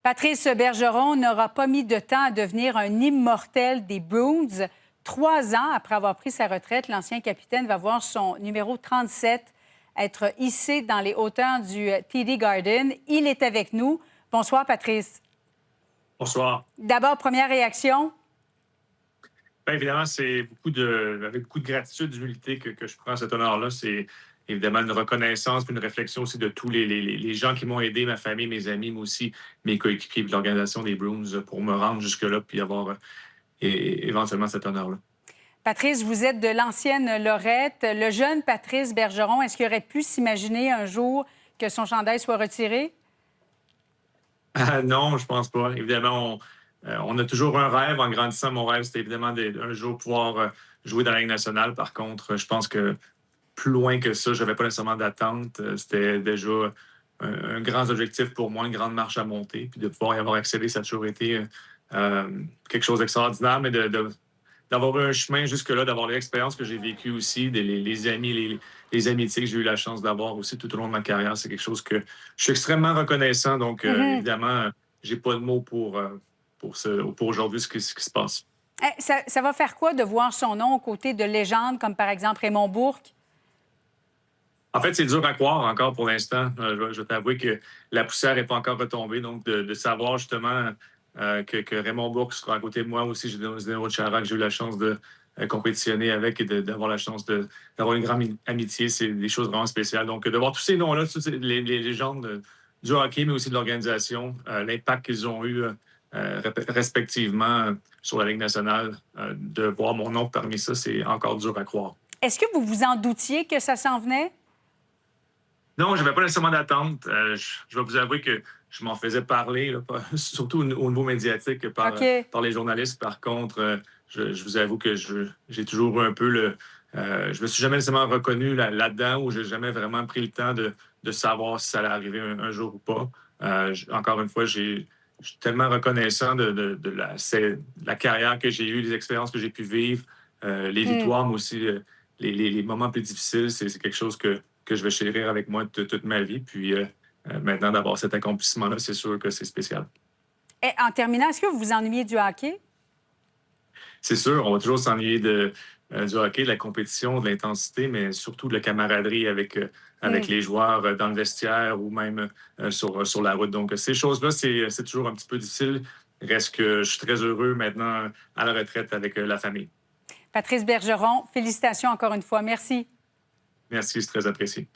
Patrice Bergeron n'aura pas mis de temps à devenir un immortel des Bruins. 3 ans après avoir pris sa retraite, l'ancien capitaine va voir son numéro 37 être hissé dans les hauteurs du TD Garden. Il est avec nous. Bonsoir, Patrice. Bonsoir. D'abord, première réaction. Bien, évidemment, c'est avec beaucoup de gratitude, d'humilité que je prends cet honneur-là. C'est évidemment une reconnaissance, puis une réflexion aussi de tous les gens qui m'ont aidé, ma famille, mes amis, mais aussi mes coéquipiers, puis l'organisation des Bruins pour me rendre jusque-là, puis avoir éventuellement cet honneur-là. Patrice, vous êtes de l'ancienne Lorette. Le jeune Patrice Bergeron, est-ce qu'il aurait pu s'imaginer un jour que son chandail soit retiré? Ah, non, je pense pas. Évidemment, on a toujours un rêve. En grandissant, mon rêve, c'était évidemment un jour pouvoir jouer dans la Ligue nationale. Par contre, je pense que plus loin que ça, je n'avais pas nécessairement d'attente. C'était déjà un grand objectif pour moi, une grande marche à monter. Puis de pouvoir y avoir accédé, ça a toujours été quelque chose d'extraordinaire, mais d'avoir eu un chemin jusque-là, d'avoir l'expérience que j'ai vécue aussi, les amis, les amitiés que j'ai eu la chance d'avoir aussi tout au long de ma carrière, c'est quelque chose que je suis extrêmement reconnaissant. Donc, évidemment, j'ai pas de mots pour aujourd'hui ce qui se passe. Ça va faire quoi de voir son nom aux côtés de légendes comme, par exemple, Raymond Bourque? En fait, c'est dur à croire encore pour l'instant. Je vais t'avouer que la poussière n'est pas encore retombée. Donc, de savoir justement que Raymond Bourque sera à côté de moi aussi, j'ai Zdeno Chara, que j'ai eu la chance de compétitionner avec et d'avoir la chance d'avoir une grande amitié, c'est des choses vraiment spéciales. Donc, de voir tous ces noms-là, toutes les légendes du hockey, mais aussi de l'organisation, l'impact qu'ils ont eu respectivement sur la Ligue nationale, de voir mon nom parmi ça, c'est encore dur à croire. Est-ce que vous vous en doutiez que ça s'en venait? Non, je n'avais pas nécessairement d'attente. Je vais vous avouer que je m'en faisais parler, là, surtout au niveau médiatique, OK. par les journalistes. Par contre, je vous avoue que j'ai toujours eu un peu je me suis jamais nécessairement reconnu là-dedans ou j'ai jamais vraiment pris le temps de savoir si ça allait arriver un jour ou pas. Encore une fois, je suis tellement reconnaissant de la carrière que j'ai eue, les expériences que j'ai pu vivre, les victoires, mais aussi les moments plus difficiles. C'est quelque chose que je vais chérir avec moi toute ma vie. Puis maintenant, d'avoir cet accomplissement-là, c'est sûr que c'est spécial. Et en terminant, est-ce que vous vous ennuyez du hockey? C'est sûr, on va toujours s'ennuyer du hockey, de la compétition, de l'intensité, mais surtout de la camaraderie avec les joueurs dans le vestiaire ou même sur la route. Donc, ces choses-là, c'est toujours un petit peu difficile. Reste que je suis très heureux maintenant à la retraite avec la famille. Patrice Bergeron, félicitations encore une fois. Merci. Merci, c'est très apprécié.